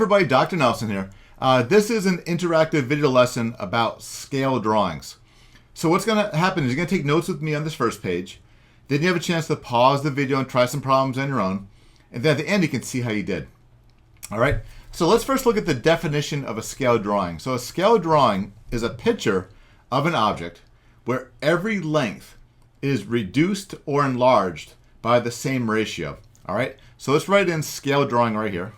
everybody, Dr. Nelson here. This is an interactive video lesson about scale drawings. So what's going to happen is you're going to take notes with me on this first page. Then you have a chance to pause the video and try some problems on your own. And then at the end, you can see how you did. All right. So let's first look at the definition of a scale drawing. So a scale drawing is a picture of an object where every length is reduced or enlarged by the same ratio. All right. So let's write in scale drawing right here.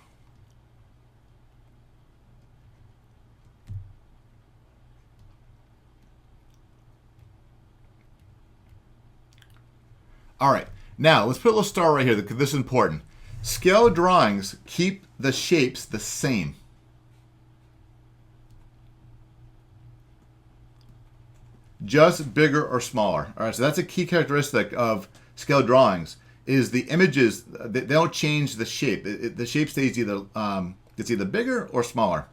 All right, now let's put a little star right here because this is important. Scale drawings keep the shapes the same. Just bigger or smaller. All right, so that's a key characteristic of scale drawings is the images, they don't change the shape. The shape stays either, it's either bigger or smaller.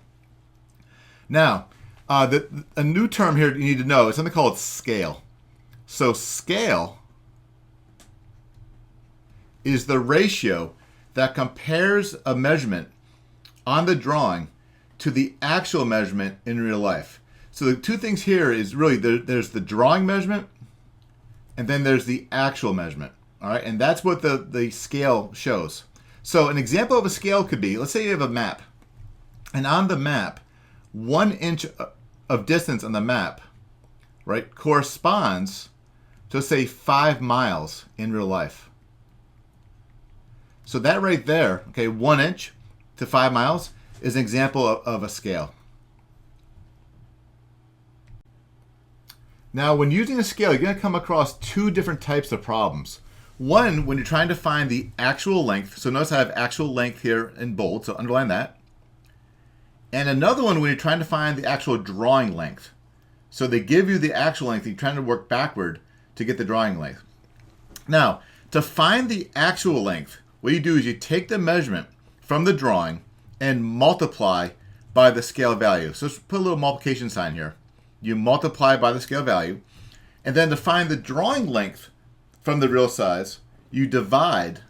Now, a new term here you need to know is something called scale. So scale is the ratio that compares a measurement on the drawing to the actual measurement in real life. So the two things here is really there's the drawing measurement and then there's the actual measurement. All right, and that's what the scale shows. So an example of a scale could be, let's say you have a map, and on the map, 1 inch of distance on the map, right, corresponds to, say, 5 miles in real life. So that right there, okay, 1 inch to 5 miles is an example of a scale. Now, when using a scale, you're going to come across two different types of problems. One, when you're trying to find the actual length. So notice I have actual length here in bold, so underline that. And another one when you're trying to find the actual drawing length. So they give you the actual length, you're trying to work backward to get the drawing length. Now, to find the actual length, what you do is you take the measurement from the drawing and multiply by the scale value. So let's put a little multiplication sign here. You multiply by the scale value. And then to find the drawing length from the real size, you divide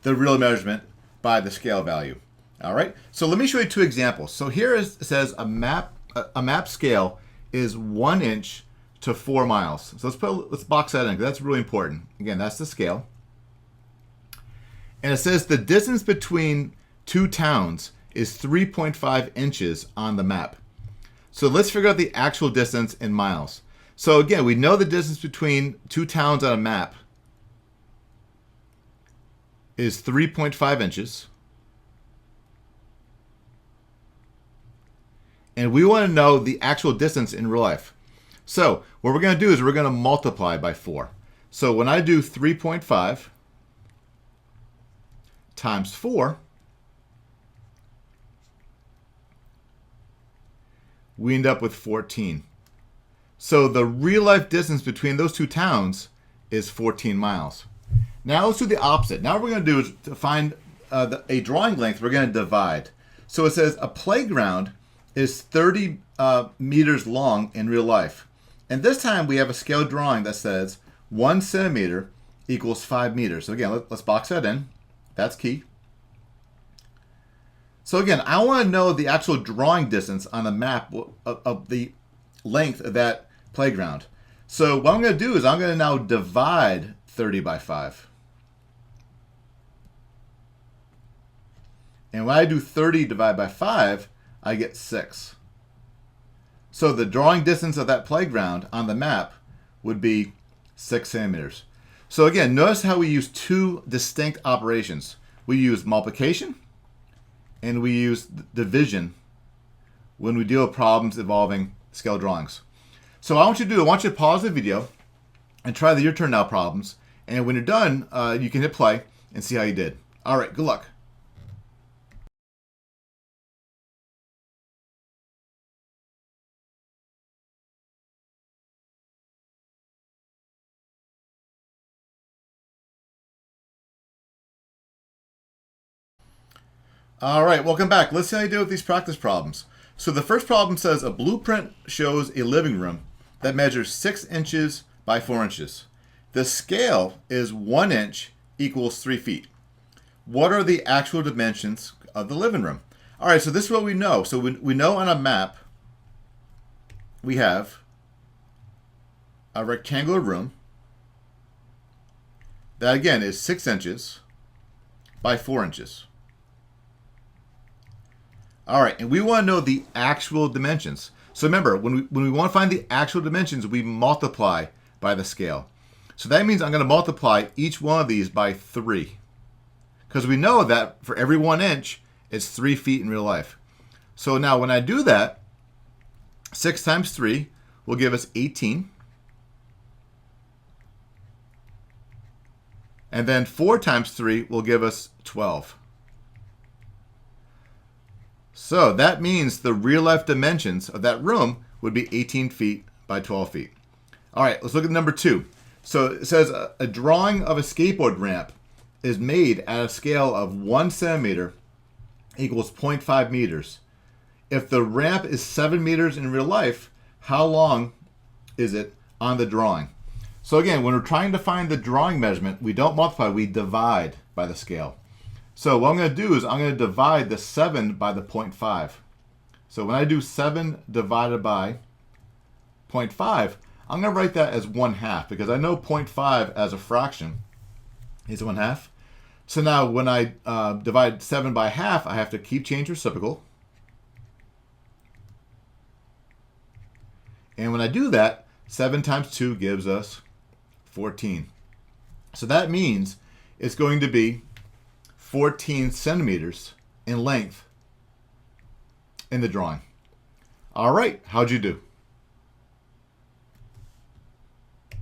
the real measurement by the scale value. All right. So let me show you two examples. So here it says a map scale is 1 inch to 4 miles. So let's box that in because that's really important. Again, that's the scale. And it says the distance between two towns is 3.5 inches on the map. So let's figure out the actual distance in miles. So again, we know the distance between two towns on a map is 3.5 inches. And we want to know the actual distance in real life. So what we're going to do is we're going to multiply by 4. So when I do 3.5 times 4, we end up with 14. So the real life distance between those two towns is 14 miles. Now let's do the opposite. Now what we're going to do is to find a drawing length, we're going to divide. So it says a playground is 30 meters long in real life. And this time we have a scale drawing that says 1 centimeter equals 5 meters. So again, let's box that in. That's key. So again, I want to know the actual drawing distance on the map of the length of that playground. So what I'm going to do is I'm going to now divide 30 by 5. And when I do 30 divided by 5, I get 6. So the drawing distance of that playground on the map would be 6 centimeters. So again, notice how we use two distinct operations. We use multiplication and we use division when we deal with problems involving scale drawings. So what I want you to do, I want you to pause the video and try the Your Turn Now problems. And when you're done, you can hit play and see how you did. All right, good luck. All right, welcome back. Let's see how you do with these practice problems. So the first problem says a blueprint shows a living room that measures 6 inches by 4 inches. The scale is 1 inch equals 3 feet. what are the actual dimensions of the living room? All right, so this is what we know. So we know on a map we have a rectangular room that, again, is 6 inches by 4 inches. All right, and we want to know the actual dimensions. So remember, when we want to find the actual dimensions, we multiply by the scale. So that means I'm going to multiply each one of these by 3. Because we know that for every 1 inch, it's 3 feet in real life. So now when I do that, 6 times 3 will give us 18. And then 4 times 3 will give us 12. So that means the real life dimensions of that room would be 18 feet by 12 feet. All right, let's look at number 2. So it says a drawing of a skateboard ramp is made at a scale of 1 centimeter equals 0.5 meters. If the ramp is 7 meters in real life, how long is it on the drawing? So again, when we're trying to find the drawing measurement, we don't multiply, we divide by the scale. So what I'm going to do is I'm going to divide the 7 by the 0.5. So when I do 7 divided by 0.5, I'm going to write that as 1/2 because I know 0.5 as a fraction is 1/2. So now when I divide 7 by half, I have to keep change reciprocal. And when I do that, 7 times 2 gives us 14. So that means it's going to be 14 centimeters in length in the drawing. All right, how'd you do?